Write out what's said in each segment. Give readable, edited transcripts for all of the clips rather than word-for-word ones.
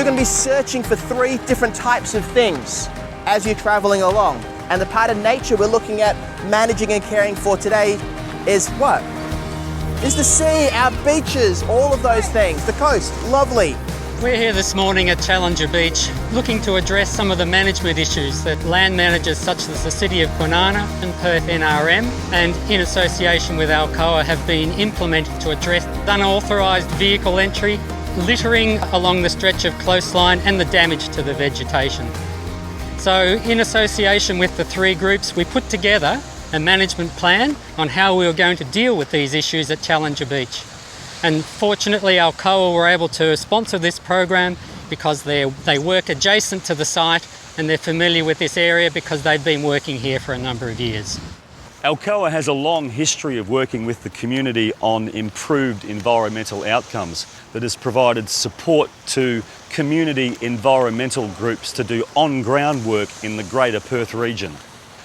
going to be searching for 3 different types of things as you're traveling along. And the part of nature we're looking at managing and caring for today is what? Is the sea, our beaches, all of those things, the coast, lovely. We're here this morning at Challenger Beach looking to address some of the management issues that land managers such as the City of Kwinana and Perth NRM and in association with Alcoa have been implementing to address unauthorised vehicle entry, littering along the stretch of coastline and the damage to the vegetation. So in association with the 3 groups, we put together a management plan on how we were going to deal with these issues at Challenger Beach. And fortunately, Alcoa were able to sponsor this program because they work adjacent to the site and they're familiar with this area because they've been working here for a number of years. Alcoa has a long history of working with the community on improved environmental outcomes that has provided support to community environmental groups to do on-ground work in the greater Perth region.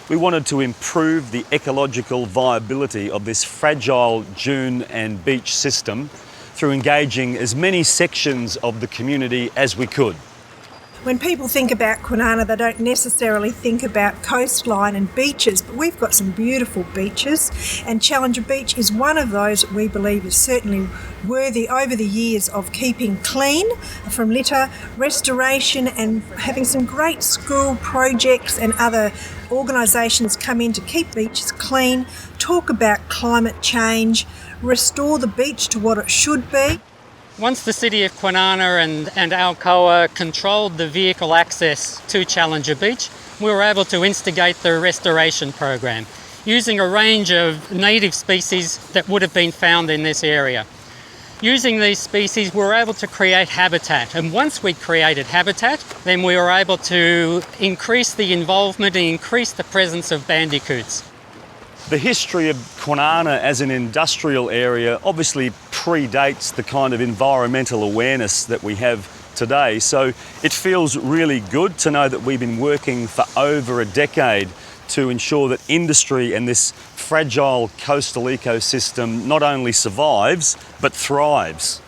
We wanted to improve the ecological viability of this fragile dune and beach system through engaging as many sections of the community as we could. When people think about Kwinana, they don't necessarily think about coastline and beaches, but we've got some beautiful beaches, and Challenger Beach is one of those that we believe is certainly worthy over the years of keeping clean from litter, restoration, and having some great school projects and other organisations come in to keep beaches clean, talk about climate change, restore the beach to what it should be. Once the City of Kwinana and Alcoa controlled the vehicle access to Challenger Beach, we were able to instigate the restoration program using a range of native species that would have been found in this area. Using these species, we were able to create habitat, and once we created habitat, then we were able to increase the involvement and increase the presence of bandicoots. The history of Kwinana as an industrial area obviously predates the kind of environmental awareness that we have today, so it feels really good to know that we've been working for over a decade to ensure that industry and this fragile coastal ecosystem not only survives but thrives.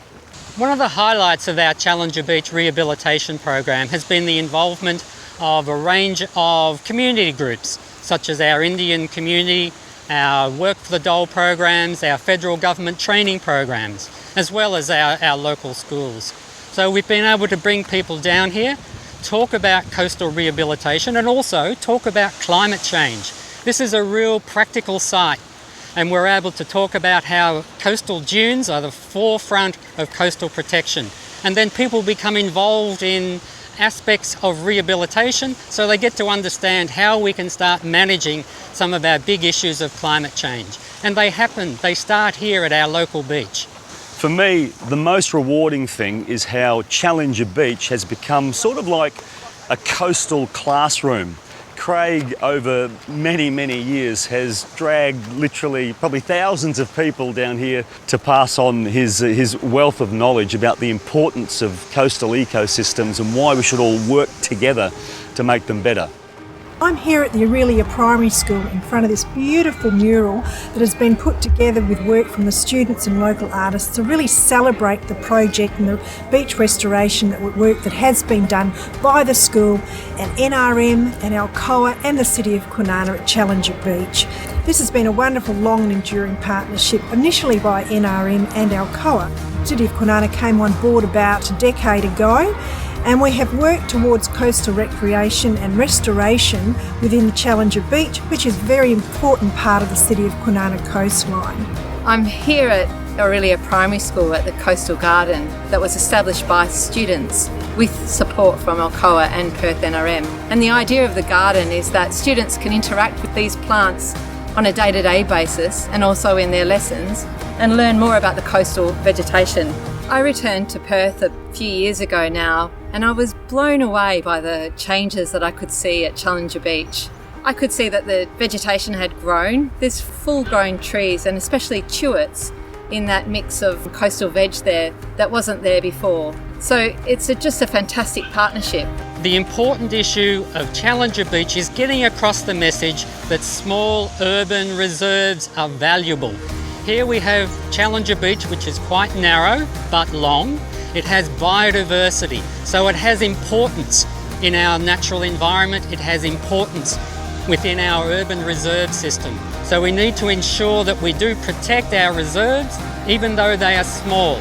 One of the highlights of our Challenger Beach rehabilitation program has been the involvement of a range of community groups such as our Indian community, our Work for the Dole programs, our federal government training programs, as well as our local schools. So we've been able to bring people down here, talk about coastal rehabilitation and also talk about climate change. This is a real practical site, and we're able to talk about how coastal dunes are the forefront of coastal protection, and then people become involved in aspects of rehabilitation so they get to understand how we can start managing some of our big issues of climate change. And they start here at our local beach. For me, the most rewarding thing is how Challenger Beach has become sort of like a coastal classroom. Craig, over many, many years, has dragged literally probably thousands of people down here to pass on his wealth of knowledge about the importance of coastal ecosystems and why we should all work together to make them better. I'm here at the Orelia Primary School in front of this beautiful mural that has been put together with work from the students and local artists to really celebrate the project and the beach restoration work that has been done by the school and NRM and Alcoa and the City of Kwinana at Challenger Beach. This has been a wonderful, long and enduring partnership, initially by NRM and Alcoa. The City of Kwinana came on board about a decade ago, and we have worked towards coastal recreation and restoration within Challenger Beach, which is a very important part of the City of Kwinana coastline. I'm here at Orelia Primary School at the Coastal Garden that was established by students with support from Alcoa and Perth NRM. And the idea of the garden is that students can interact with these plants on a day-to-day basis and also in their lessons and learn more about the coastal vegetation. I returned to Perth a few years ago now, and I was blown away by the changes that I could see at Challenger Beach. I could see that the vegetation had grown. There's full-grown trees and especially tuits in that mix of coastal veg there that wasn't there before. So it's just a fantastic partnership. The important issue of Challenger Beach is getting across the message that small urban reserves are valuable. Here we have Challenger Beach, which is quite narrow but long, It has biodiversity, so it has importance in our natural environment, it has importance within our urban reserve system. So we need to ensure that we do protect our reserves, even though they are small.